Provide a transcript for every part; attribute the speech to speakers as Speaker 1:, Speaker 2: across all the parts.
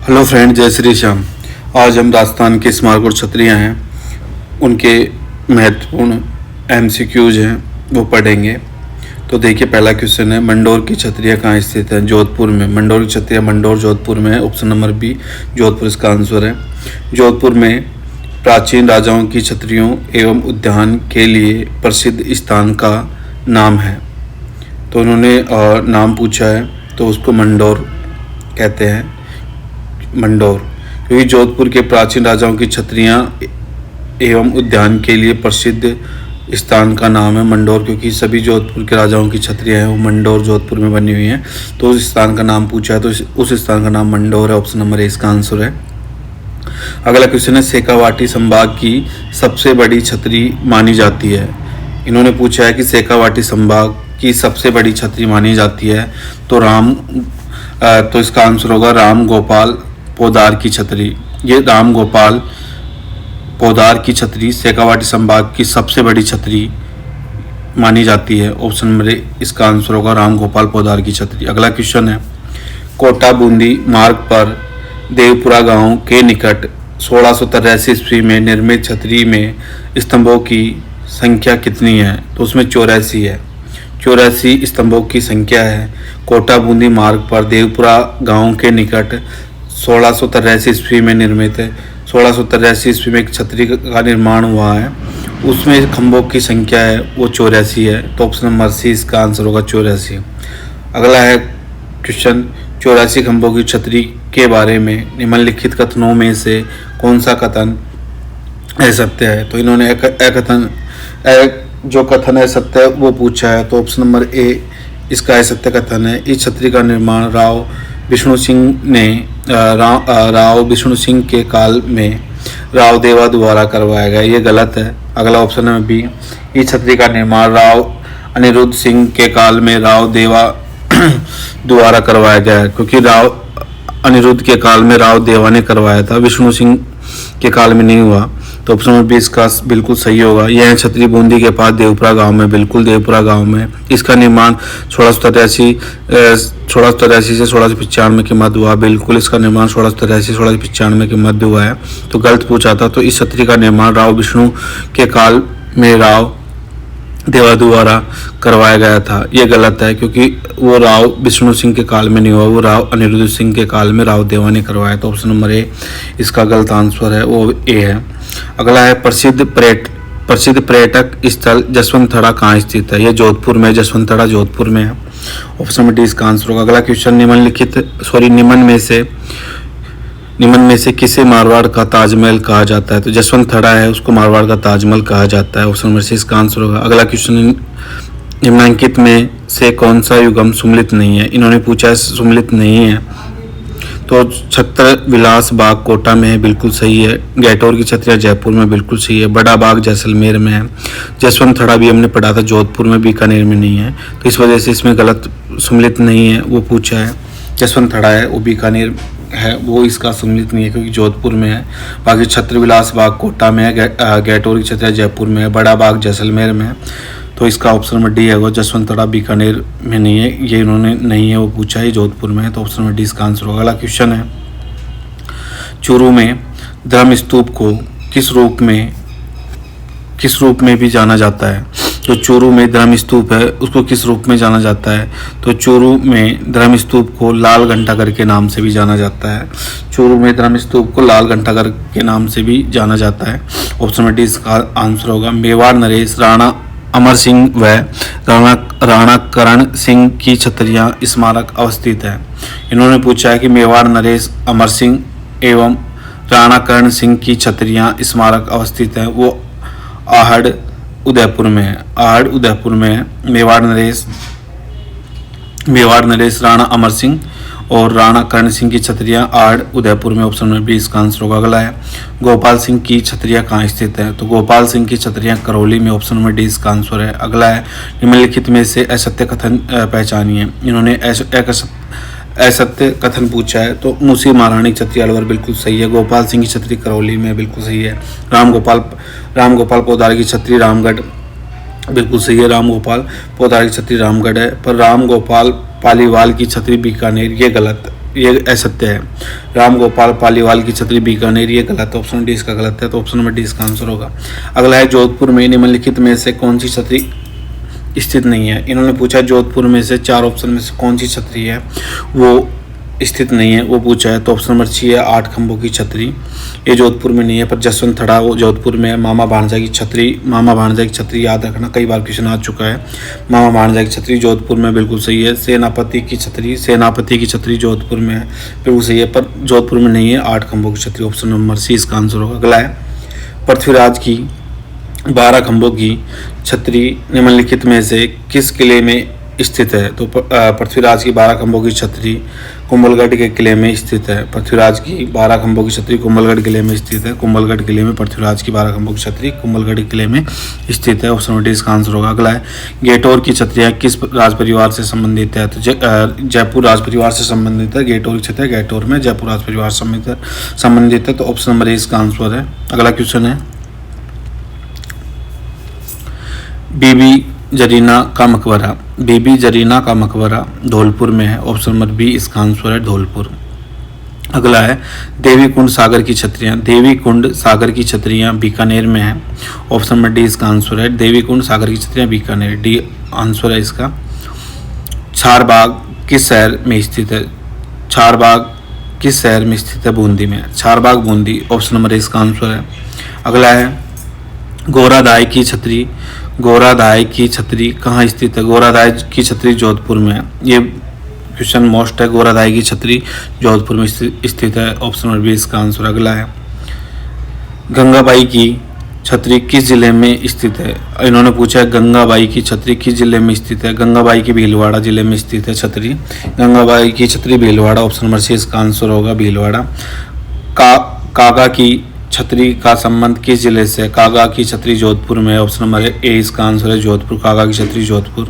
Speaker 1: Hello friend, जय श्री श्याम। आज हम राजस्थान के स्मारक क्षत्रिय हैं, उनके महत्वपूर्ण एमसीक्यूज हैं वो पढ़ेंगे। तो देखिए, पहला क्वेश्चन है, मंडोर की क्षत्रिय कहाँ स्थित है? जोधपुर में। मंडोर की क्षत्रिय मंडोर जोधपुर में है। ऑप्शन नंबर बी जोधपुर इसका आंसर है। जोधपुर में प्राचीन राजाओं की छत्रियों एवं उद्यान के लिए प्रसिद्ध स्थान का नाम है। तो उन्होंने नाम पूछा है तो उसको मंडोर कहते हैं। मंडोर क्योंकि जोधपुर के प्राचीन राजाओं की छत्रियां एवं उद्यान के लिए प्रसिद्ध स्थान का नाम है मंडोर, क्योंकि सभी जोधपुर के राजाओं की छत्रियां हैं वो मंडोर जोधपुर में बनी हुई हैं। तो उस स्थान का नाम पूछा है तो उस स्थान का नाम मंडोर है। ऑप्शन नंबर ए इसका आंसर है। अगला क्वेश्चन है, शेखावाटी संभाग की सबसे बड़ी छतरी मानी जाती है। इन्होंने पूछा है कि शेखावाटी संभाग की सबसे बड़ी छतरी मानी जाती है तो इसका आंसर होगा राम गोपाल पोदार की छतरी। ये राम गोपाल पोदार की छतरी शेखावाटी संभाग की सबसे बड़ी छतरी मानी जाती है। ऑप्शन नंबर इसका आंसर होगा राम गोपाल पोदार की छतरी। अगला क्वेश्चन है, कोटा बूंदी मार्ग पर देवपुरा गांव के निकट 1683 ईस्वी में निर्मित छतरी में स्तंभों की संख्या कितनी है? तो उसमें 84 है। 84 स्तंभों की संख्या है। कोटा बूंदी मार्ग पर देवपुरा गांव के निकट 1683 ईस्वी में निर्मित है। 1683 ईस्वी में एक छतरी का निर्माण हुआ है, उसमें खंभों की संख्या है वो 84 है। तो ऑप्शन नंबर सी इसका आंसर होगा 84। अगला है क्वेश्चन, 84 खंभों की छतरी के बारे में निम्नलिखित कथनों में से कौन सा कथन असत्य है? तो इन्होंने जो कथन है सत्य वो पूछा है। तो ऑप्शन नंबर ए इसका असत्य कथन है, इस छतरी का निर्माण राव विष्णु सिंह के काल में राव देवा द्वारा करवाया गया। ये गलत है। अगला ऑप्शन है बी, इस छतरी का निर्माण राव अनिरुद्ध सिंह के काल में राव देवा द्वारा करवाया गया है, क्योंकि राव अनिरुद्ध के काल में राव देवा ने करवाया था, विष्णु सिंह के काल में नहीं हुआ। तो ऑप्शन नंबर बी इसका बिल्कुल सही होगा। यह छतरी बूंदी के पास देवपुरा गांव में, बिल्कुल देवपुरा गांव में। इसका निर्माण 1683 से 1695 के मध्य हुआ। बिल्कुल इसका निर्माण 1683-1695 के मध्य हुआ है। तो गलत पूछा था। तो इस छतरी का निर्माण राव विष्णु के काल में राव देवा द्वारा करवाया गया था। ये गलत है, क्योंकि वो राव विष्णु सिंह के काल में नहीं हुआ, वो राव अनिरुद्ध सिंह के काल में राव देवा ने करवाया। तो ऑप्शन नंबर ए इसका गलत आंसर है, वो ए है। अगला है, प्रसिद्ध पर्यटक स्थल जसवंतथड़ा कहाँ स्थित है? ये जोधपुर में, जसवंतथड़ा जोधपुर में है। ऑप्शन नंबर डी इसका आंसर होगा। अगला क्वेश्चन, निम्न में से किसे मारवाड़ का ताजमहल कहा जाता है? तो जसवंतथड़ा है, उसको मारवाड़ का ताजमहल कहा जाता है। ऑप्शन नंबर सी इसका आंसर होगा। अगला क्वेश्चन, निम्नलिखित में से कौन सा युगम सुमलित नहीं है? इन्होंने पूछा है सुमलित नहीं है, तो छत्र विलास बाग कोटा में है, बिल्कुल सही है। गैटोर की छतरियाँ जयपुर में, बिल्कुल सही है। बड़ा बाग जैसलमेर में है। जसवंतथड़ा भी हमने पढ़ा था जोधपुर में, बीकानेर में नहीं है। तो इस वजह से इसमें गलत सुमलित नहीं है वो पूछा है। जसवंतथड़ा है वो बीकानेर है, वो इसका सुमलित नहीं है क्योंकि जोधपुर में है। बाकी छत्र विलास बाग कोटा में है। गैटोर की छतरियाँ जयपुर में है। बड़ा बाग जैसलमेर में है। तो इसका ऑप्शन नंबर डी है वो जसवंतथड़ा बीकानेर में नहीं है, ये इन्होंने नहीं है वो पूछा है, जोधपुर में है। तो ऑप्शन नंबर डी इसका आंसर होगा। अगला क्वेश्चन है, चूरू में धर्म स्तूप को किस रूप में भी जाना जाता है? तो चूरू में धर्म स्तूप है उसको किस रूप में जाना जाता है? तो चूरू में धर्म स्तूप को लाल घंटाघर के नाम से भी जाना जाता है। चूरू में धर्म स्तूप को लाल घंटाघर के नाम से भी जाना जाता है। ऑप्शन नंबर डी इसका आंसर होगा। मेवाड़ नरेश, राणा अमर सिंह व राणा करण सिंह की छतरियां स्मारक अवस्थित है। इन्होंने पूछा है कि मेवाड़ नरेश अमर सिंह एवं राणा करण सिंह की छतरियां स्मारक अवस्थित हैं, वो आहड़ उदयपुर में है। आहड़ उदयपुर में है। मेवाड़ नरेश राणा अमर सिंह और राणा कर्ण सिंह की छतरियां आहड़ उदयपुर में। ऑप्शन नंबर बी इसका आंसर होगा। अगला है, गोपाल सिंह की छतरियां कहाँ स्थित है? तो गोपाल सिंह की छतरियां करौली में। ऑप्शन नंबर डी इसका आंसर है। अगला है, निम्नलिखित में से असत्य कथन पहचानिए। इन्होंने असत्य कथन पूछा है, तो मूसी महारानी छतरी अलवर, बिल्कुल सही है। गोपाल सिंह की छतरी करौली में, बिल्कुल सही है। राम गोपाल पोदार की छतरी रामगढ़, बिल्कुल सही है। राम गोपाल पोदार की छतरी रामगढ़ है। पर राम गोपाल पालीवाल की छतरी बीकानेर, ये गलत ये असत्य है। राम गोपाल पालीवाल की छतरी बीकानेर, ये गलत है, ऑप्शन डी इसका गलत है, तो ऑप्शन नंबर डी इसका आंसर होगा। अगला है जोधपुर में निम्नलिखित में से कौन सी छतरी स्थित नहीं है। इन्होंने पूछा जोधपुर में से 4 ऑप्शन में से कौन सी छतरी है वो स्थित नहीं है, वो पूछा है। तो ऑप्शन नंबर सी है 8 खंभों की छतरी, ये जोधपुर में नहीं है, पर जसवंत थड़ा वो जोधपुर में है। मामा भाणजा की छतरी याद रखना, कई बार क्वेश्चन आ चुका है। मामा भाणजा की छतरी जोधपुर में बिल्कुल सही है। सेनापति की छतरी जोधपुर में है, बिल्कुल सही है, पर जोधपुर में नहीं है। 8 खंभों की छतरी, ऑप्शन नंबर सी इसका आंसर होगा। अगला है पृथ्वीराज की 12 खंभों की छतरी निम्नलिखित में से किस किले में स्थित है। तो पृथ्वीराज की 12 खंभों की छतरी कुंभलगढ़ के किले में स्थित है। पृथ्वीराज की 12 खंभों की छतरी कुंभलगढ़ किले में स्थित है। कुंभलगढ़ किले में पृथ्वीराज की 12 खंभों की छतरी कुंभलगढ़ किले में स्थित है, ऑप्शन डी इसका आंसर होगा। अगला है गेटोर की छतरियाँ किस राज परिवार से संबंधित है। तो जयपुर राज परिवार से संबंधित है। गेटोर की छतरियाँ गैटोर में जयपुर राज परिवार संबंधित है, तो ऑप्शन नंबर ए इसका आंसर है। अगला क्वेश्चन है बीबी जरीना का मकबरा धौलपुर में है, ऑप्शन नंबर बी इसका आंसर है धौलपुर। अगला है देवी कुंड सागर की छतरियाँ बीकानेर में है, ऑप्शन नंबर डी इसका आंसर है। देवी कुंड सागर की छतरियाँ बीकानेर, डी आंसर है इसका। चारबाग किस शहर में स्थित है। बूंदी में, चारबाग बूंदी, ऑप्शन नंबर इसका आंसर है। अगला है गोराधाय की छतरी कहाँ स्थित है। गोराधाय की छतरी जोधपुर में है, ये क्वेश्चन मोस्ट है। गोराधाय की छतरी जोधपुर में स्थित है, ऑप्शन नंबर बी इसका आंसर। अगला है गंगाबाई की छतरी किस जिले में स्थित है। इन्होंने पूछा है गंगाबाई की छतरी किस जिले में स्थित है। गंगाबाई की भीलवाड़ा जिले में स्थित है छतरी। गंगाबाई की छतरी भीलवाड़ा, ऑप्शन नंबर सी इसका आंसर होगा भीलवाड़ा। कागा की छतरी का संबंध किस जिले से। कागा की छतरी जोधपुर में, ऑप्शन नंबर ए इसका आंसर है जोधपुर। कागा की छतरी जोधपुर।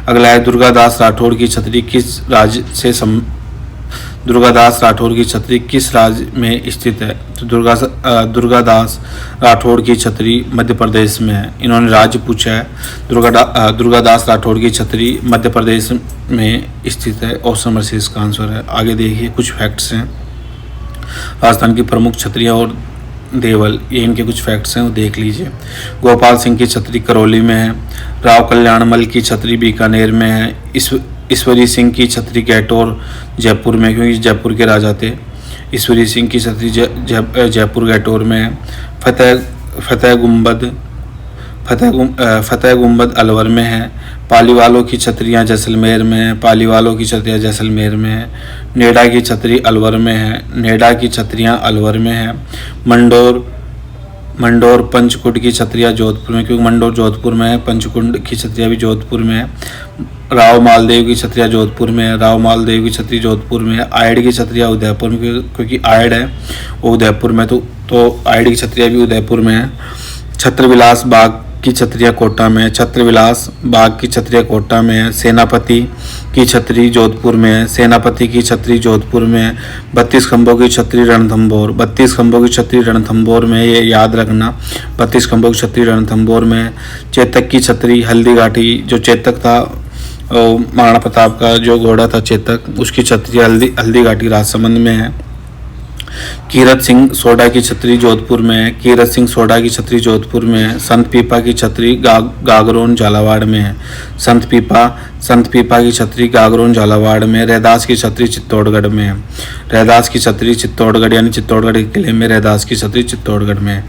Speaker 1: अगला है दुर्गादास राठौड़ की छतरी किस राज्य में स्थित है। तो दुर्गादास राठौड़ की छतरी मध्य प्रदेश में है। इन्होंने राज्य पूछा है। दुर्गादास राठौड़ की छतरी मध्य प्रदेश में स्थित है, ऑप्शन नंबर सी इसका आंसर है। आगे देखिए कुछ फैक्ट्स हैं। राजस्थान की प्रमुख छतरियाँ और देवल, ये इनके कुछ फैक्ट्स हैं, वो देख लीजिए। गोपाल सिंह की छतरी करौली में है। राव कल्याणमल की छतरी बीकानेर में है। ईश्वरी सिंह की छतरी गैटोर जयपुर में, क्योंकि जयपुर के राजा थे। ईश्वरी सिंह की छतरी जयपुर गैटोर में है। फतेह गुंबद अलवर में है। पालीवालों की छतरियाँ जैसलमेर में है। नेडा की छतरी अलवर में है। नेडा की छतरियाँ अलवर में है। मंडोर पंचकुंड की छतरियाँ जोधपुर में, क्योंकि मंडोर जोधपुर में है। पंचकुंड की छतरियाँ भी जोधपुर में है। राव मालदेव की छतरियाँ जोधपुर में है। आयड की छतरियाँ उदयपुर में, क्योंकि आयड है वो उदयपुर में, तो आयड की छतरियाँ भी उदयपुर में है। छत्रविलास बाग की छतरियाँ कोटा में है। सेनापति की छतरी जोधपुर में है। 32 खंभों की छतरी रणथंभौर में, ये याद रखना। 32 खंभों की छतरी रणथंभौर में। चेतक की छतरी हल्दीघाटी, जो चेतक था महाराणा प्रताप का जो घोड़ा था चेतक, उसकी छतरी हल्दीघाटी राजसमंद में है। कीरत सिंह सोडा की छतरी जोधपुर में है। संत पीपा की छतरी गागरोन झालावाड़ में है। संत पीपा की छतरी गागरोन झालावाड़ में। रैदास की छतरी चित्तौड़गढ़ में है। यानी चित्तौड़गढ़ के किले में रैदास की छतरी चित्तौड़गढ़ में है।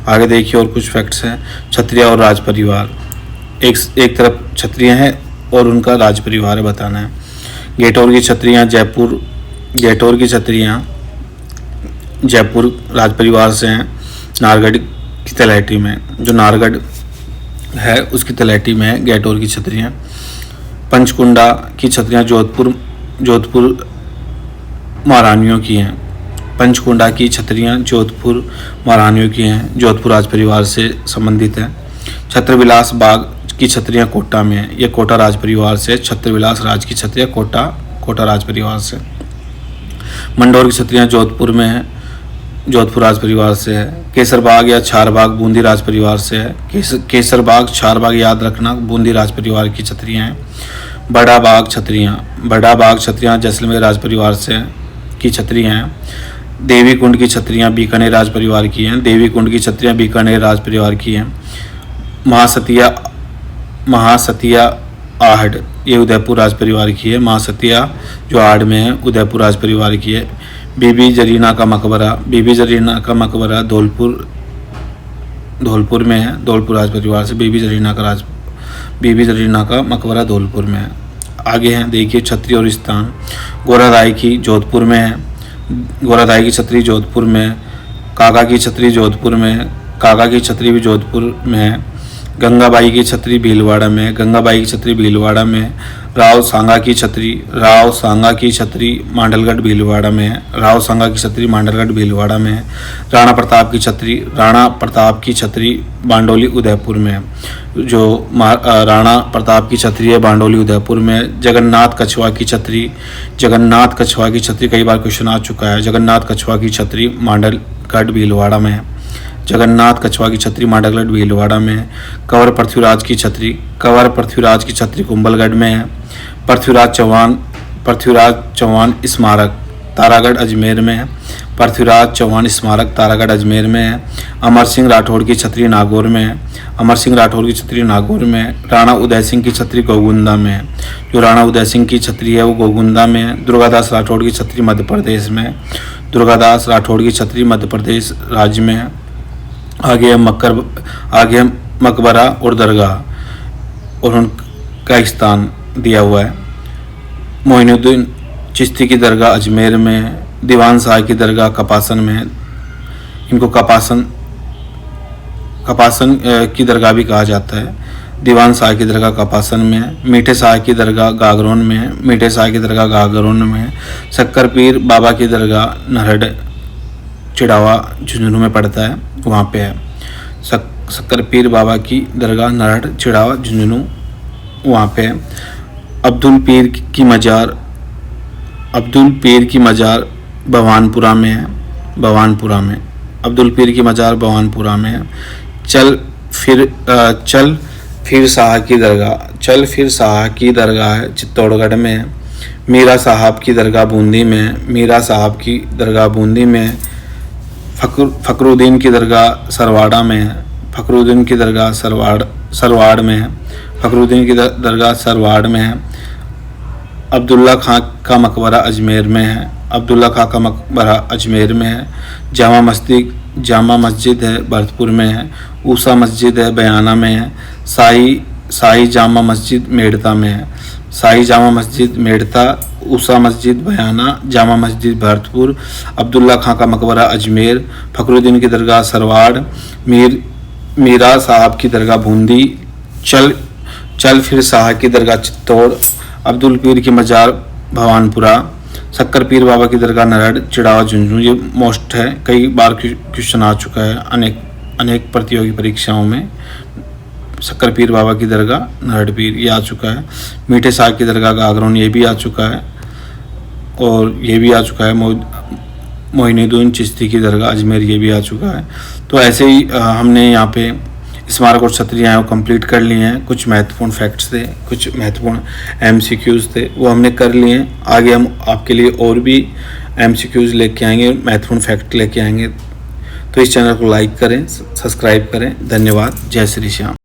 Speaker 1: आगे देखिए और कुछ फैक्ट्स हैं। छतरियाँ और राज परिवार, एक तरफ छतरियाँ हैं और उनका राज परिवार है, बताना है। गेटोर की छतरियाँ जयपुर राज परिवार से हैं। नारगढ़ की तलहटी में, जो नारगढ़ है उसकी तलहटी में है गेटोर की छतरियाँ। पंचकुंडा की छतरियाँ जोधपुर महारानियों की हैं। जोधपुर राज परिवार से संबंधित हैं। छत्रविलास बाग की छतरियाँ कोटा में है, ये कोटा राज परिवार से। छत्रविलास राज की छतरियाँ कोटा राज परिवार से। मंडोर की छतरियाँ जोधपुर में है, जोधपुर राज परिवार से है। केसरबाग या छारबाग बूंदी राज परिवार से है। केसरबाग छारबाग याद रखना, बूंदी राज परिवार की छतरियाँ हैं। बड़ा बाग छत्रियाँ जैसलमेर राज परिवार से की छत्री हैं। देवी कुंड की छत्रियाँ बीकानेर राज परिवार की हैं। देवी कुंड की छत्रियाँ बीकानेर राज परिवार की हैं। महासतिया आहड़ ये उदयपुर राज परिवार की है। महासतिया जो आहड़ में है उदयपुर राज परिवार की है। बीबी जरीना का मकबरा धौलपुर में है, धौलपुर राज परिवार से। बीबी जरीना का मकबरा धौलपुर में है। आगे हैं देखिए छत्री और स्थान। गोरादाई की जोधपुर में है, गोरादाई की छत्री जोधपुर में। काका की छत्री जोधपुर में, काका की छत्री भी जोधपुर में है। गंगाबाई की छत्री भीलवाड़ा में, गंगाबाई की छत्री भीलवाड़ा में। राव सांगा की छत्री मांडलगढ़ भीलवाड़ा में है, राव सांगा की छत्री मांडलगढ़ भीलवाड़ा में है। राणा प्रताप की छत्री बांडोली उदयपुर में है, जो राणा प्रताप की छत्री है बांडोली उदयपुर में। जगन्नाथ कछवा की छत्री कई बार क्वेश्चन आ चुका है। जगन्नाथ कछवा की छत्री मांडलगढ़ भीलवाड़ा में है, जगन्नाथ कछवा की छत्री मांडलगढ़ भीलवाड़ा में है। कंवर पृथ्वीराज की छत्री कुंभलगढ़ में है। पृथ्वीराज चौहान स्मारक तारागढ़ अजमेर में है, पृथ्वीराज चौहान स्मारक तारागढ़ अजमेर में है। अमर सिंह राठौड़ की छत्री नागौर में है, राणा उदय सिंह की छत्री गोगुंदा में है, जो राणा उदय सिंह की छत्री है वो गोगुंदा में है। दुर्गादास राठौड़ की छत्री मध्य प्रदेश में है, दुर्गादास राठौड़ की छत्री मध्य प्रदेश राज्य में है। आगे मकबरा और दरगाह और उनका स्थान दिया हुआ है। मोइनुद्दीन चिश्ती की दरगाह अजमेर में, दीवान शाह की दरगाह कपासन में है। इनको कपासन की दरगाह भी कहा जाता है। दीवान शाह की दरगाह कपासन में है। मीठे शाह की दरगाह गागरोन में है। शक्कर पीर बाबा की दरगाह नरहड़ चिड़ावा झुंझुनू में पड़ता है, वहाँ पे है। शक्कर पीर बाबा की दरगाह नरहड़ चिड़ावा झुंझुनू वहाँ पे है। अब्दुल पीर की मजार भवानपुरा में है, अब्दुल पीर की मजार भवानपुरा में है। चल फिर शाह की दरगाह है चित्तौड़गढ़ में है। मीरा साहब की दरगाह बूंदी में। फखरुद्दीन की दरगाह सरवाड़ा में है, सरवाड़ में है। अब्दुल्ला खां का मकबरा अजमेर में है। जामा मस्जिद है भरतपुर में है। ऊसा मस्जिद है बयाना में है। शाही जामा मस्जिद मेड़ता में है, ऊसा मस्जिद बयाना, जामा मस्जिद भरतपुर। अब्दुल्ला खां का मकबरा अजमेर। फखरुद्दीन की दरगाह सरवाड़। मीरा साहब की दरगाह बूंदी। चल फिर शाह की दरगाह चित्तौड़। अब्दुल पीर की मजार भवानपुरा। शक्कर पीर बाबा की दरगाह नरहड़ चिड़ावा झुंझुनू। ये मोस्ट है, कई बार क्वेश्चन आ चुका है अनेक प्रतियोगी परीक्षाओं में। शक्कर पीर बाबा की दरगाह नरहड़ पीर ये आ चुका है। मीठे साहब की दरगाह गागरोन ये भी आ चुका है, और ये भी आ चुका है। मोइनुद्दीन चिश्ती की दरगाह अजमेर ये भी आ चुका है। तो ऐसे ही हमने यहाँ पे स्मारक और छत्रियाँ हैं वो कंप्लीट कर लिए हैं। कुछ महत्वपूर्ण फैक्ट्स थे, कुछ महत्वपूर्ण MCQs थे, वो हमने कर लिए हैं। आगे हम आपके लिए और भी MCQs लेके आएंगे, महत्वपूर्ण फैक्ट लेके आएंगे। तो इस चैनल को लाइक करें, सब्सक्राइब करें। धन्यवाद। जय श्री श्याम।